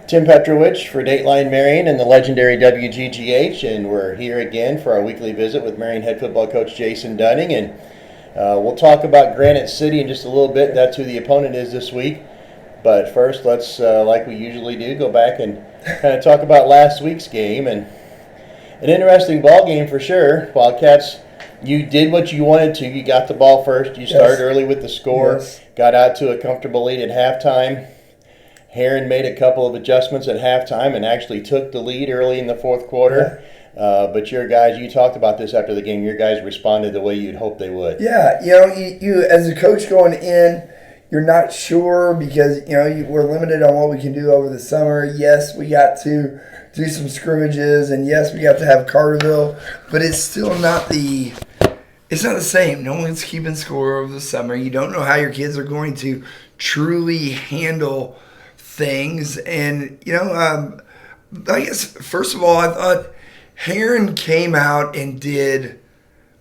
Tim Petrowich for Dateline Marion and the legendary WGGH, and we're here again for our weekly visit with Marion head football coach Jason Dunning, and we'll talk about Granite City in just a little bit. That's who the opponent is this week. But first, let's, like we usually do, go back and kind of talk about last week's game. And an interesting ball game for sure. Wildcats, you did what you wanted to. You got the ball first. You started early with the score. Got out to a comfortable lead at halftime. Herrin made a couple of adjustments at halftime and actually took the lead early in the fourth quarter. But your guys, you talked about this after the game, your guys responded the way you'd hoped they would. Yeah, you as a coach going in, you're not sure because, we're limited on what we can do over the summer. Yes, we got to do some scrimmages, and yes, we got to have Carterville, but it's still not the same. No one's keeping score over the summer. You don't know how your kids are going to truly handle things. And, I guess, first of all, I thought Herrin came out and did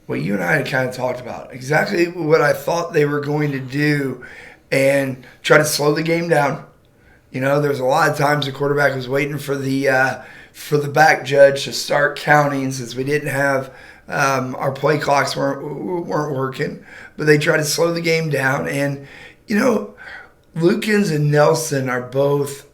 what you and I had kind of talked about, exactly what I thought they were going to do, and try to slow the game down. There's a lot of times the quarterback was waiting for the back judge to start counting since we didn't have our play clocks weren't working, but they tried to slow the game down. And, Lukens and Nelson are both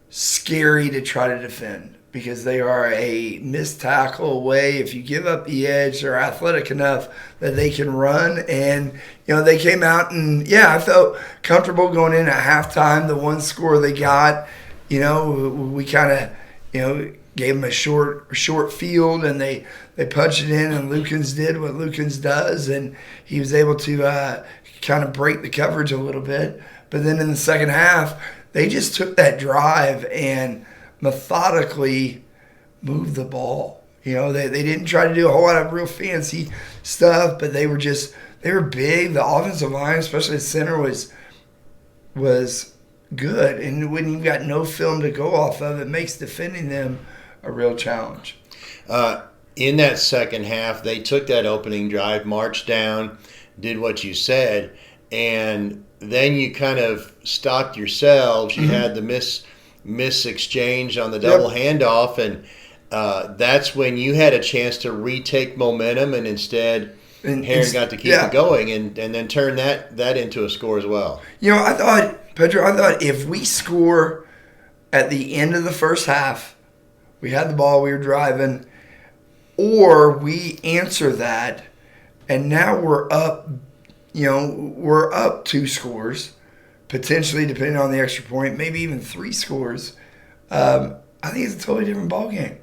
scary to try to defend because they are a missed tackle away. If you give up the edge, they're athletic enough that they can run. And, they came out and, I felt comfortable going in at halftime. The one score they got, we kind of, gave them a short field, and they punched it in, and Lukens did what Lukens does, and he was able to kind of break the coverage a little bit. But then in the second half, they just took that drive and methodically moved the ball. They didn't try to do a whole lot of real fancy stuff, but they were big. The offensive line, especially the center, was good. And when you've got no film to go off of, it makes defending them a real challenge. In that second half, they took that opening drive, marched down, did what you said, and then you kind of stopped yourselves. You had the miss exchange on the double handoff, and that's when you had a chance to retake momentum, and instead Herrin got to keep it going and then turn that into a score as well. I thought if we score at the end of the first half, we had the ball, we were driving, or we answer that, and now we're up. We're up 2 scores, potentially, depending on the extra point, maybe even 3 scores. I think it's a totally different ball game.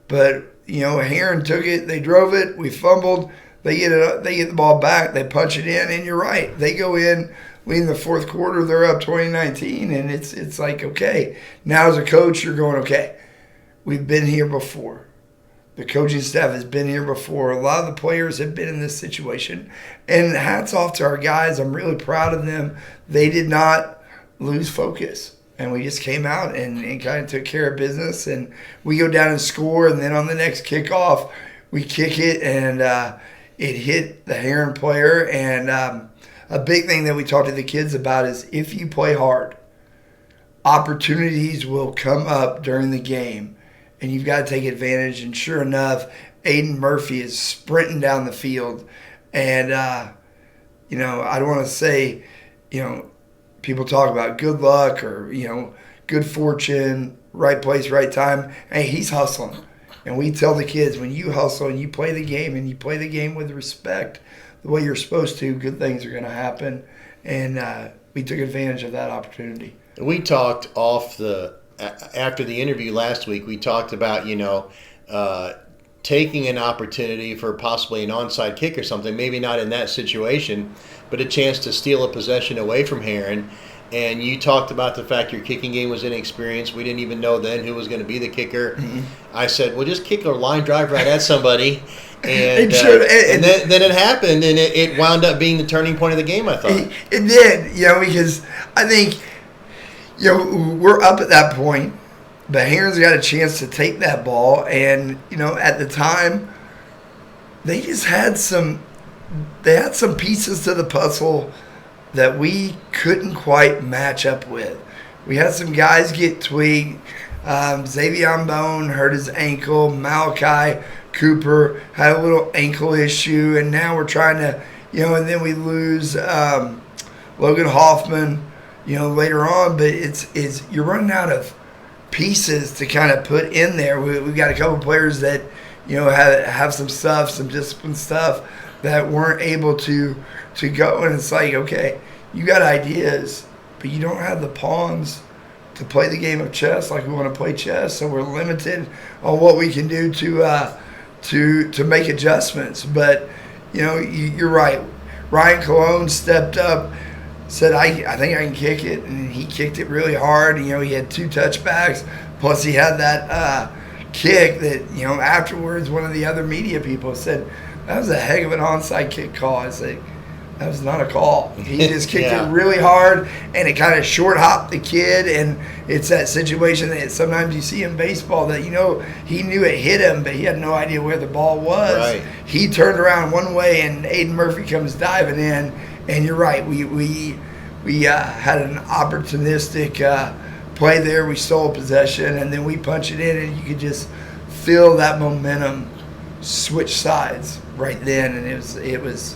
But, Herrin took it, they drove it, we fumbled, they get the ball back, they punch it in, and you're right. They go in, leading the fourth quarter, they're up 20-19, and it's like, okay. Now as a coach, you're going, okay, we've been here before. The coaching staff has been here before. A lot of the players have been in this situation. And hats off to our guys. I'm really proud of them. They did not lose focus. And we just came out and kind of took care of business. And we go down and score. And then on the next kickoff, we kick it. And it hit the Herrin player. And a big thing that we talk to the kids about is if you play hard, opportunities will come up during the game. And you've got to take advantage. And sure enough, Aiden Murphy is sprinting down the field. And, I don't want to say, people talk about good luck or, good fortune, right place, right time. Hey, he's hustling. And we tell the kids, when you hustle and you play the game and you play the game with respect, the way you're supposed to, good things are going to happen. And we took advantage of that opportunity. We talked after the interview last week, we talked about, taking an opportunity for possibly an onside kick or something, maybe not in that situation, but a chance to steal a possession away from Herrin. And you talked about the fact your kicking game was inexperienced. We didn't even know then who was going to be the kicker. Mm-hmm. I said, well, just kick a line drive right at somebody. And, then it happened, and it wound up being the turning point of the game, I thought. It did, because I think – we're up at that point, but Herrin's got a chance to take that ball. And, at the time, they just had some pieces to the puzzle that we couldn't quite match up with. we had some guys get tweaked. Xavier Bone hurt his ankle. Malachi Cooper had a little ankle issue, and now we're trying to, and then we lose Logan Hoffman, later on. But it's you're running out of pieces to kind of put in there. We've got a couple players that, have some stuff, some discipline stuff that weren't able to go, and it's like, okay, you got ideas, but you don't have the pawns to play the game of chess like we want to play chess, so we're limited on what we can do to make adjustments. But you're right. Ryan Colon stepped up, said, I think I can kick it, and he kicked it really hard. He had 2 touchbacks, plus he had that kick that, afterwards one of the other media people said, that was a heck of an onside kick call. I was like, that was not a call. He just kicked it really hard, and it kind of short hopped the kid. And it's that situation that sometimes you see in baseball that, he knew it hit him, but he had no idea where the ball was. Right. He turned around one way, and Aiden Murphy comes diving in. And you're right. We had an opportunistic play there. We stole possession, and then we punch it in, and you could just feel that momentum switch sides right then. And it was.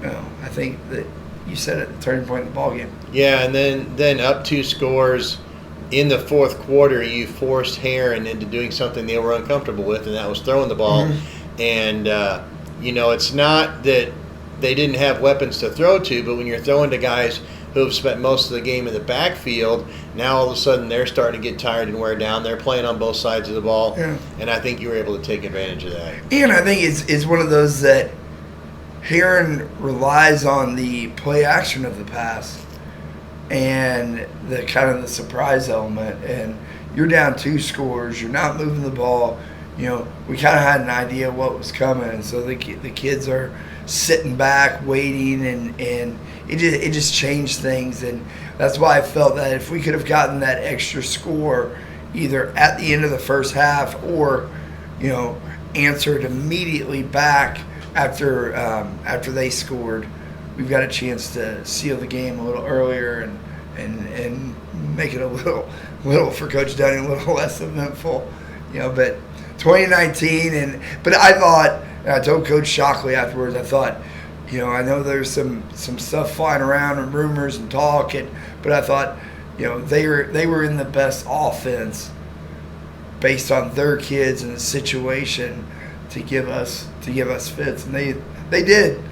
I think that you said it, the turning point in the ball game. Yeah, and then up 2 scores in the fourth quarter, you forced Herrin into doing something they were uncomfortable with, and that was throwing the ball. Mm-hmm. And it's not that they didn't have weapons to throw to, but when you're throwing to guys who have spent most of the game in the backfield, now all of a sudden they're starting to get tired and wear down. They're playing on both sides of the ball, and I think you were able to take advantage of that. And I think it's one of those that Herrin relies on the play action of the pass and the kind of the surprise element. And you're down 2 scores. You're not moving the ball. We kind of had an idea what was coming, and so the kids are sitting back, waiting, and it just changed things. And that's why I felt that if we could have gotten that extra score, either at the end of the first half or, answered immediately back after they scored, we've got a chance to seal the game a little earlier and make it a little for Coach Dunning, a little less eventful, But 2019, but I thought, and I told Coach Shockley afterwards, I thought, I know there's some stuff flying around and rumors and talk, but I thought, they were in the best offense based on their kids and the situation to give us fits, and they did.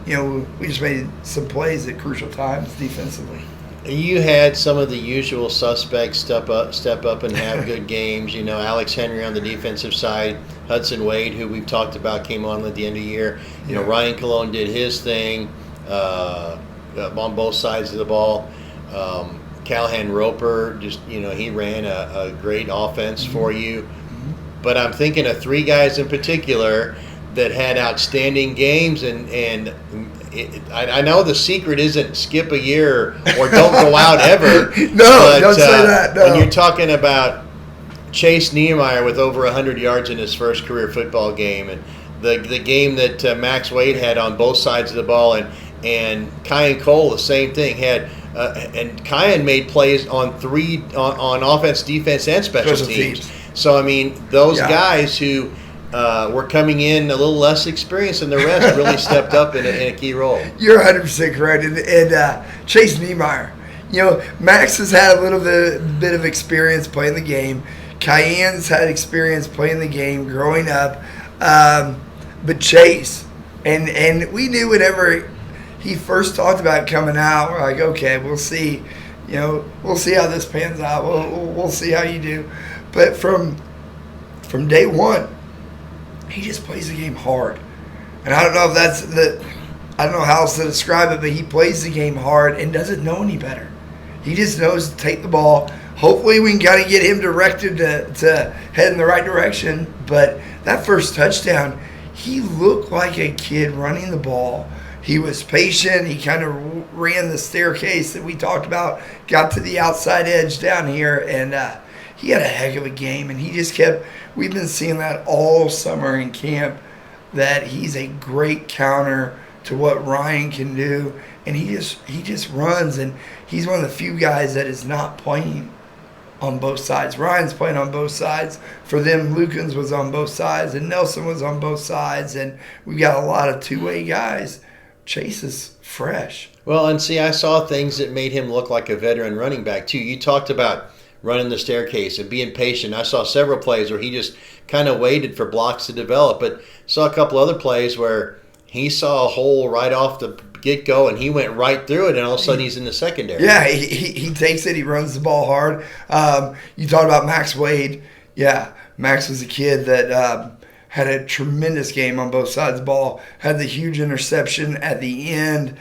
We just made some plays at crucial times defensively. You had some of the usual suspects step up and have good games. Alex Henry on the defensive side, Hudson Wade, who we've talked about, came on at the end of the year. Ryan Colon did his thing on both sides of the ball. Callahan Roper, he ran a great offense for you. But I'm thinking of 3 guys in particular that had outstanding games, and I know the secret isn't skip a year or don't go out ever. No, don't say that. No. When you're talking about Chase Niemeyer with over 100 yards in his first career football game, and the game that Max Wade had on both sides of the ball, and Kyan Cole, the same thing, had and Kyan made plays on offense, defense, and special teams. So, those guys who were coming in a little less experienced than the rest really stepped up in a key role. You're 100% correct. And Chase Niemeyer, Max has had a little bit of experience playing the game. Kyan's had experience playing the game growing up. But Chase, and we knew whenever he first talked about coming out, we're like, okay, we'll see. We'll see how this pans out. We'll see how you do. But from day one, he just plays the game hard. And I don't know if I don't know how else to describe it, but he plays the game hard and doesn't know any better. He just knows to take the ball. Hopefully we can kind of get him directed to head in the right direction. But that first touchdown, he looked like a kid running the ball. He was patient. He kind of ran the staircase that we talked about, got to the outside edge down here, and he had a heck of a game. And he just we've been seeing that all summer in camp, that he's a great counter to what Ryan can do, and he just runs, and he's one of the few guys that is not playing on both sides. Ryan's playing on both sides. For them, Lukens was on both sides, and Nelson was on both sides, and we got a lot of two-way guys. Chase is fresh. Well, and see, I saw things that made him look like a veteran running back, too. You talked about running the staircase and being patient. I saw several plays where he just kind of waited for blocks to develop, but saw a couple other plays where he saw a hole right off the get-go, and he went right through it, and all of a sudden he's in the secondary. Yeah, he takes it. He runs the ball hard. You talked about Max Wade. Yeah, Max was a kid that had a tremendous game on both sides of the ball, had the huge interception at the end.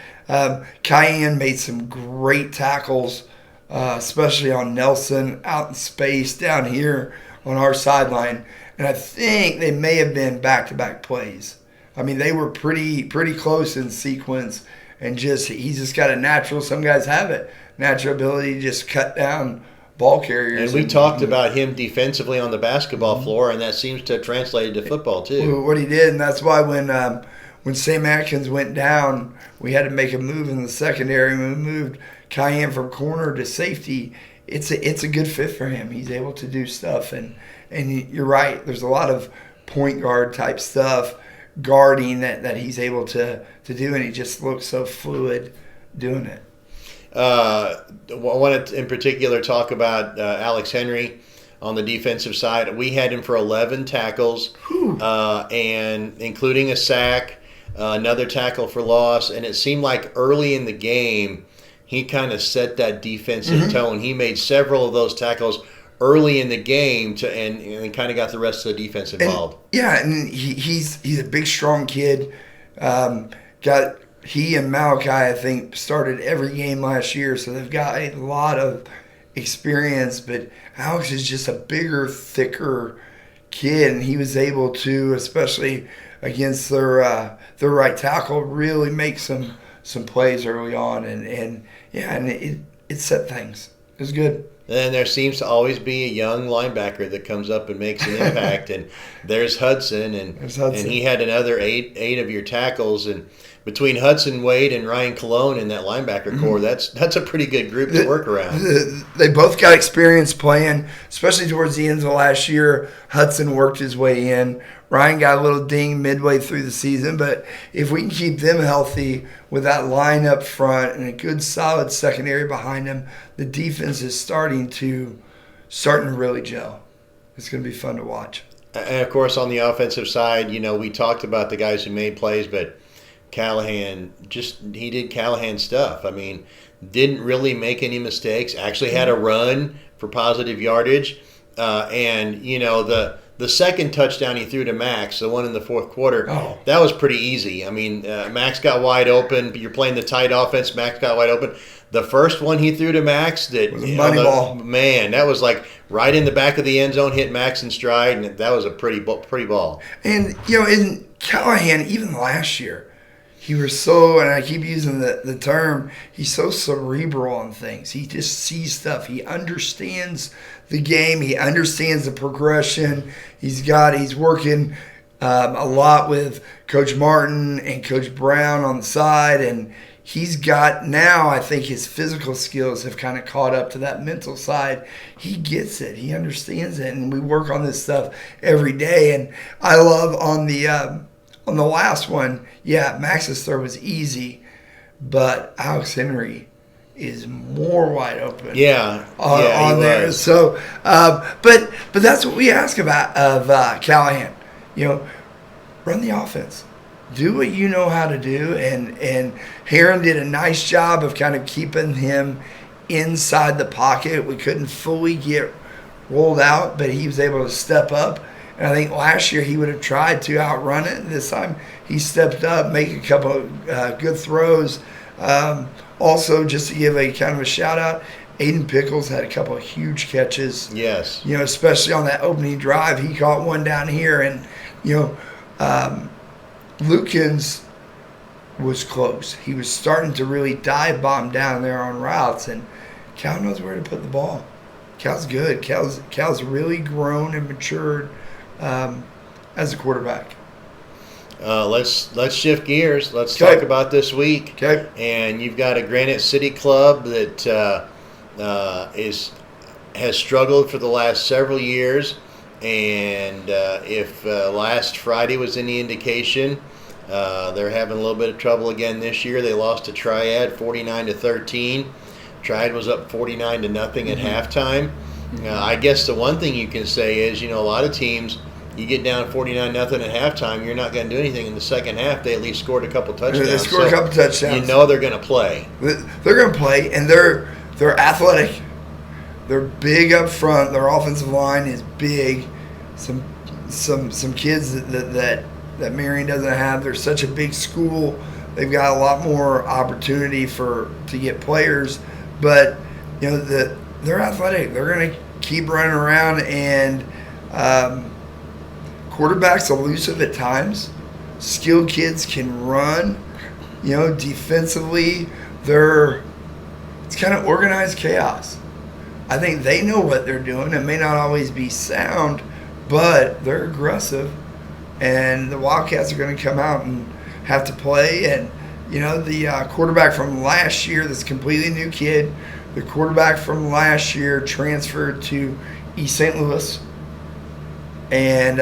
Cayenne made some great tackles, especially on Nelson, out in space down here on our sideline. And I think they may have been back-to-back plays. I mean, they were pretty close in sequence, and he's just got a natural. Some guys have it, natural ability to just cut down ball carriers. And we talked about him defensively on the basketball floor, and that seems to have translated to football too. What he did, and that's why when Sam Atkins went down, we had to make a move in the secondary. We moved Cayenne from corner to safety. It's a good fit for him. He's able to do stuff, and you're right. There's a lot of point guard type stuff, guarding that he's able to do, and he just looks so fluid doing it. I want to in particular talk about Alex Henry on the defensive side. We had him for 11 tackles, and including a sack, another tackle for loss, and it seemed like early in the game he kind of set that defensive tone. He made several of those tackles early in the game and kind of got the rest of the defense involved. And he's a big, strong kid. He and Malachi, I think, started every game last year, so they've got a lot of experience. But Alex is just a bigger, thicker kid, and he was able to, especially against their right tackle, really make some plays early on, and it set things. It was good. And there seems to always be a young linebacker that comes up and makes an impact. And there's Hudson, and he had another eight of your tackles. And between Hudson, Wade, and Ryan Colon in that linebacker core, that's a pretty good group to work around. They both got experience playing, especially towards the end of last year. Hudson worked his way in. Ryan got a little ding midway through the season, but if we can keep them healthy with that line up front and a good solid secondary behind them, the defense is starting to really gel. It's going to be fun to watch. And, of course, on the offensive side, we talked about the guys who made plays, but Callahan, he did Callahan stuff. I mean, didn't really make any mistakes, actually had a run for positive yardage. The second touchdown he threw to Max, the one in the fourth quarter, that was pretty easy. I mean, Max got wide open. You're playing the tight offense. Max got wide open. The first one he threw to Max, that was a money ball. Man, that was like right in the back of the end zone, hit Max in stride, and that was a pretty ball. And in Callahan, even last year, he was so, and I keep using the term, he's so cerebral on things. He just sees stuff. He understands the game. He understands the progression. He's working a lot with Coach Martin and Coach Brown on the side, and he's got now, I think his physical skills have kind of caught up to that mental side. He gets it. He understands it, and we work on this stuff every day. And I love on the last one, Max's throw was easy, but Alex Henry is more wide open. On there. Was. So, but that's what we ask about of Callahan. Run the offense. Do what you know how to do, and Herrin did a nice job of kind of keeping him inside the pocket. We couldn't fully get rolled out, but he was able to step up. And I think last year he would have tried to outrun it. This time he stepped up, make a couple of good throws. Also, just to give a kind of a shout out, Aiden Pickles had a couple of huge catches. Yes. Especially on that opening drive. He caught one down here, and, Lukens was close. He was starting to really dive bomb down there on routes, and Cal knows where to put the ball. Cal's good. Cal's really grown and matured as a quarterback. Let's shift gears. Let's Okay. talk about this week. Okay. And you've got a Granite City club that has struggled for the last several years. And if last Friday was any indication, they're having a little bit of trouble again this year. They lost to Triad 49-13. Triad was up 49-0 at halftime. I guess the one thing you can say is, a lot of teams, you get down 49-0 at halftime, you're not going to do anything in the second half. They at least scored a couple touchdowns. They scored a couple touchdowns. You know they're going to play. They're going to play, and they're athletic. They're big up front. Their offensive line is big. Some kids that Marion doesn't have. They're such a big school. They've got a lot more opportunity to get players, but they're athletic. They're going to keep running around, and quarterback's elusive at times. Skilled kids can run. Defensively, it's kind of organized chaos. I think they know what they're doing. It may not always be sound, but they're aggressive, and the Wildcats are going to come out and have to play. And the quarterback from last year, this completely new kid, the quarterback from last year transferred to East St. Louis, and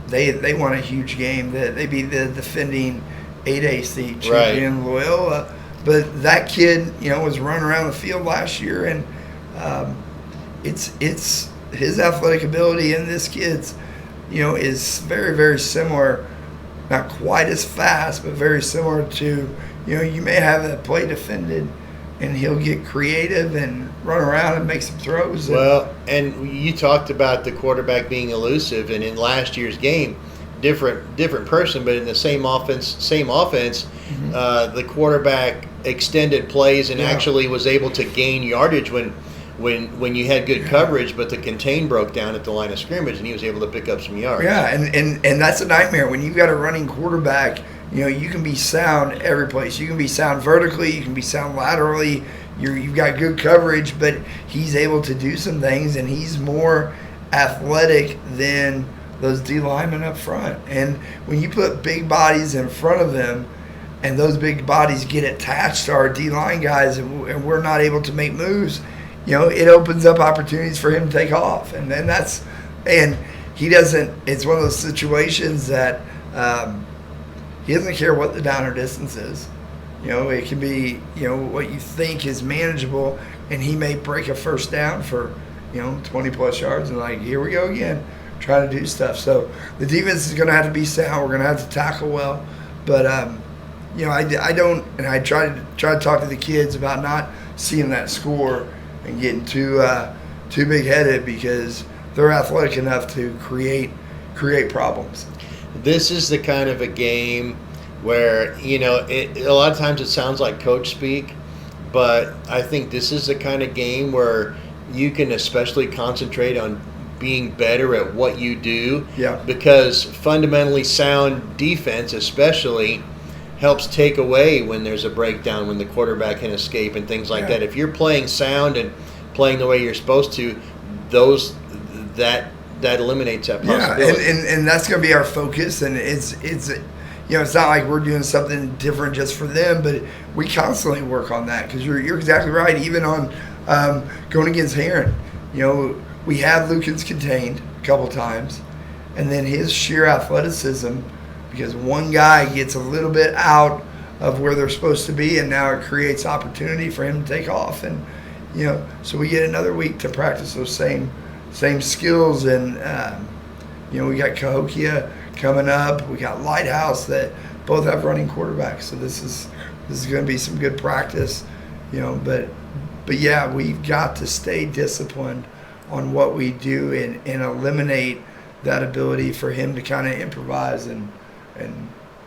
they won a huge game. They beat the defending 8A seed champion Loyola. But that kid, was running around the field last year, and it's his athletic ability and this kid's, is very, very similar. Not quite as fast, but very similar to, you may have a play defended, and he'll get creative and run around and make some throws. Well, and you talked about the quarterback being elusive, and in last year's game, different person, but in the same offense, the quarterback extended plays and actually was able to gain yardage when you had good coverage, but the contain broke down at the line of scrimmage, and he was able to pick up some yards. Yeah, and that's a nightmare when you've got a running quarterback. You can be sound every place. You can be sound vertically. You can be sound laterally. You've got good coverage, but he's able to do some things, and he's more athletic than those D linemen up front. And when you put big bodies in front of them, and those big bodies get attached to our D line guys, and we're not able to make moves, it opens up opportunities for him to take off. And then he doesn't. It's one of those situations that. He doesn't care what the down or distance is. It can be, what you think is manageable, and he may break a first down for, 20-plus yards, and here we go again, trying to do stuff. So the defense is going to have to be sound. We're going to have to tackle well. But, I don't, and I try to talk to the kids about not seeing that score and getting too big-headed, because they're athletic enough to create problems. This is the kind of a game where, a lot of times it sounds like coach speak, but I think this is the kind of game where you can especially concentrate on being better at what you do. Yeah. Because fundamentally sound defense especially helps take away when there's a breakdown, when the quarterback can escape and things like that. If you're playing sound and playing the way you're supposed to, that eliminates that possibility. Yeah, and that's going to be our focus, and it's not like we're doing something different just for them, but we constantly work on that, because you're exactly right. Even on going against Herrin, we have Lucan's contained a couple times, and then his sheer athleticism, because one guy gets a little bit out of where they're supposed to be, and now it creates opportunity for him to take off, and so we get another week to practice those same skills. And we got Cahokia coming up. We got Lighthouse that both have running quarterbacks. So this is going to be some good practice. But yeah, we've got to stay disciplined on what we do and eliminate that ability for him to kind of improvise and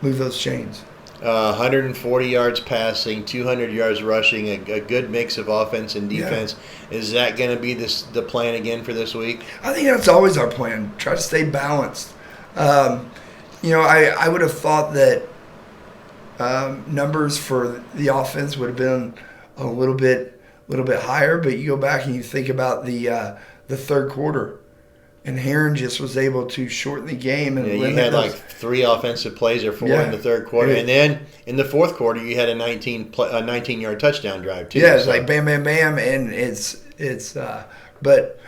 move those chains. 140 yards passing, 200 yards rushing, a good mix of offense and defense. Yeah. Is that going to be the plan again for this week? I think that's always our plan. Try to stay balanced. I would have thought that numbers for the offense would have been a little bit higher, but you go back and you think about the third quarter, and Herrin just was able to shorten the game and You limit had those. like 3 offensive plays or 4 Yeah. in the third quarter, Yeah. and then in the fourth quarter you had a 19-yard touchdown drive too. Yeah, it's So- like bam, bam, bam, and but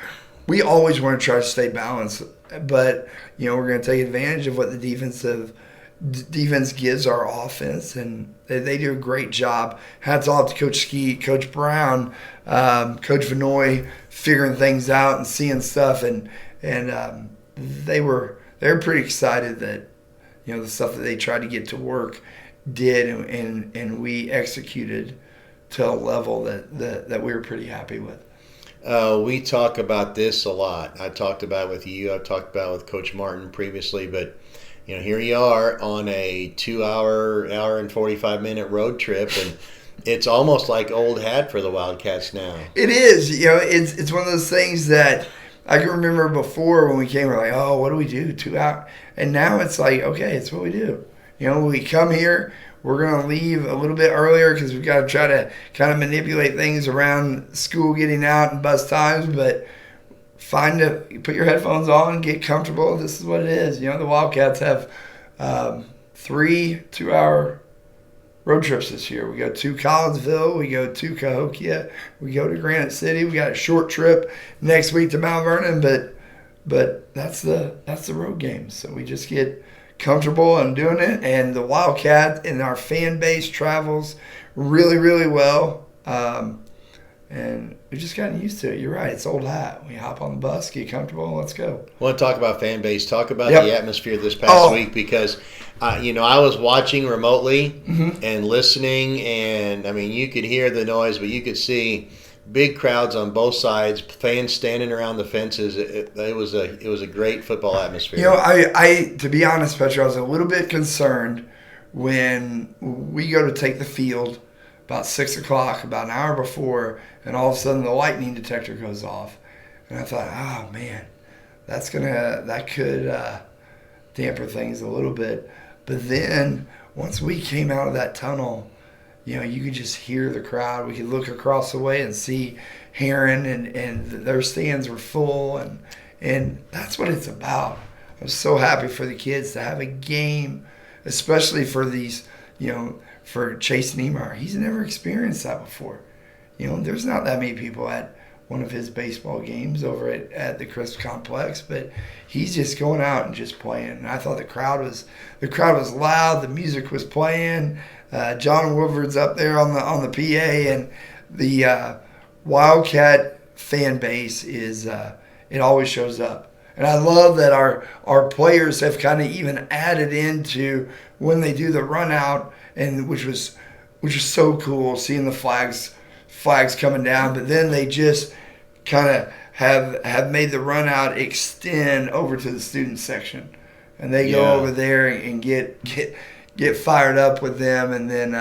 we always want to try to stay balanced. But we're going to take advantage of what the defense gives our offense, and they do a great job. Hats off to Coach Skeet, Coach Brown, Coach Vinoy, figuring things out and seeing stuff, and they were pretty excited that the stuff that they tried to get to work did, and we executed to a level that we were pretty happy with. We talk about this a lot. I talked about it with you. I've talked about it with Coach Martin previously, but here you are on a 2-hour and 45-minute road trip, and it's almost like old hat for the Wildcats now. It is. It's one of those things that I can remember before when we came, we're like, oh, what do we do? 2 hours. And now it's like, okay, it's what we do. We come here, we're going to leave a little bit earlier because we've got to try to kind of manipulate things around school getting out and bus times, but put your headphones on, get comfortable. This is what it is. The Wildcats have 3 2-hour road trips this year. We go to Collinsville, we go to Cahokia, we go to Granite City. We got a short trip next week to Mount Vernon, but that's the road game. So we just get comfortable and doing it, and the Wildcat and our fan base travels really, really well. And we've just gotten used to it. You're right. It's old hat. We hop on the bus, get comfortable, and let's go. I want to talk about fan base. Talk about Yep. the atmosphere this past week because, I was watching remotely Mm-hmm. and listening, and, you could hear the noise, but you could see big crowds on both sides, fans standing around the fences. It was a great football atmosphere. I to be honest, Petra, I was a little bit concerned when we go to take the field about 6 o'clock, about an hour before, and all of a sudden the lightning detector goes off, and I thought, oh man, that could damper things a little bit. But then once we came out of that tunnel, you could just hear the crowd. We could look across the way and see Herrin, and their stands were full, and that's what it's about. I'm so happy for the kids to have a game, especially for these, for Chase Niemeyer. He's never experienced that before. There's not that many people at one of his baseball games over at the Crisp Complex, but he's just going out and just playing. And I thought the crowd was loud, the music was playing. John Woodward's up there on the PA, and the Wildcat fan base is it always shows up. And I love that our players have kind of even added into when they do the run out, and which was so cool seeing the flags coming down. But then they just kind of have made the run out extend over to the student section, and they go over there and get fired up with them. And then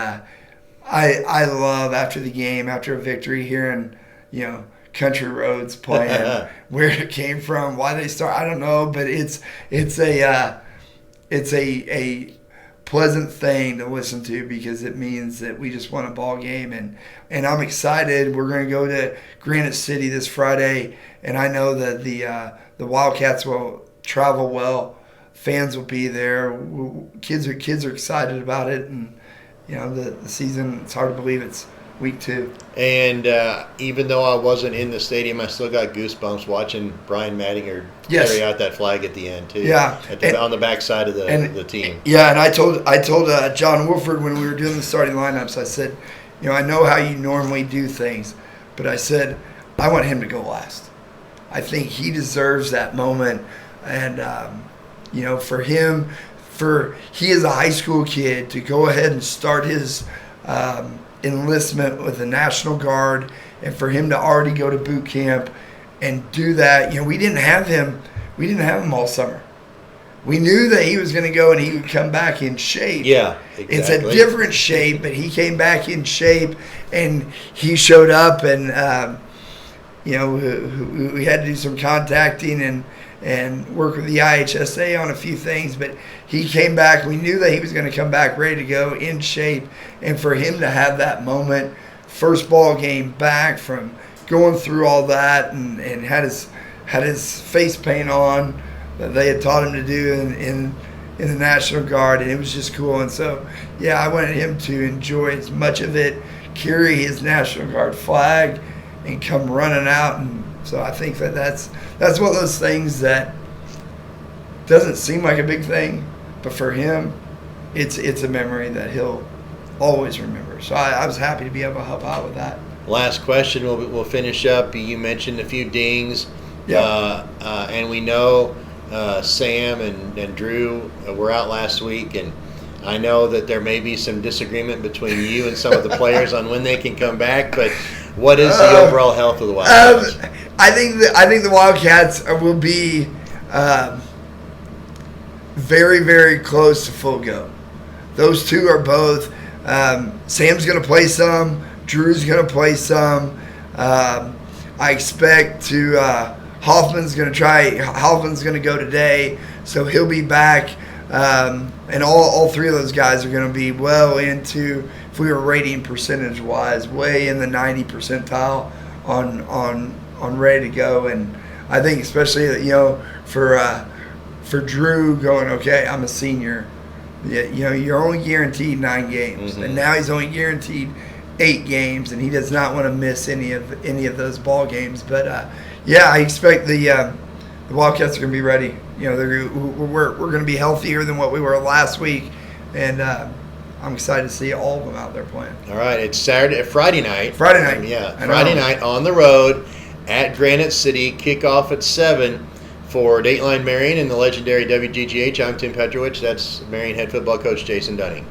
I love after the game, after a victory, hearing Country Roads playing, where it came from, why they start, I don't know, but it's a pleasant thing to listen to because it means that we just won a ball game, and I'm excited. We're going to go to Granite City this Friday, and I know that the Wildcats will travel well. Fans will be there. Kids are excited about it, and the season. It's hard to believe it's week 2. And even though I wasn't in the stadium, I still got goosebumps watching Brian Mattinger carry out that flag at the end too. Yeah, on the backside of the team. Yeah, and I told John Wolford when we were doing the starting lineups, I said, I know how you normally do things, but I said I want him to go last. I think he deserves that moment, and for him, he is a high school kid to go ahead and start his enlistment with the National Guard, and for him to already go to boot camp and do that. We didn't have him all summer. We knew that he was going to go and he would come back in shape. Yeah, exactly. It's a different shape, but he came back in shape, and he showed up, and we had to do some contacting and work with the IHSA on a few things, but he came back. We knew that he was going to come back ready to go, in shape, and for him to have that moment, first ball game back from going through all that, and had had his face paint on that they had taught him to do in the National Guard, and it was just cool. And so, yeah, I wanted him to enjoy as much of it, carry his National Guard flag, and come running out. And so I think that's one of those things that doesn't seem like a big thing, but for him, it's a memory that he'll always remember. So I was happy to be able to help out with that. Last question, we'll finish up. You mentioned a few dings, and we know Sam and Drew were out last week, and I know that there may be some disagreement between you and some of the players on when they can come back, but what is the overall health of the Wildcats? I think the Wildcats will be very, very close to full go. Those two are both. Sam's going to play some. Drew's going to play some. I expect Hoffman's going to go today, so he'll be back. And all three of those guys are going to be well into, if we were rating percentage-wise, way in the 90 percentile on ready to go. And I think especially, for Drew going, okay, I'm a senior. You're only guaranteed 9 games, and now he's only guaranteed 8 games, and he does not want to miss any of those ball games. But I expect the Wildcats are going to be ready. We're going to be healthier than what we were last week, and I'm excited to see all of them out there playing. All right, it's Friday night. Friday night, Friday night on the road at Granite City. Kickoff at 7 for Dateline Marion and the legendary WGGH. I'm Tim Petrowich. That's Marion head football coach Jason Dunning.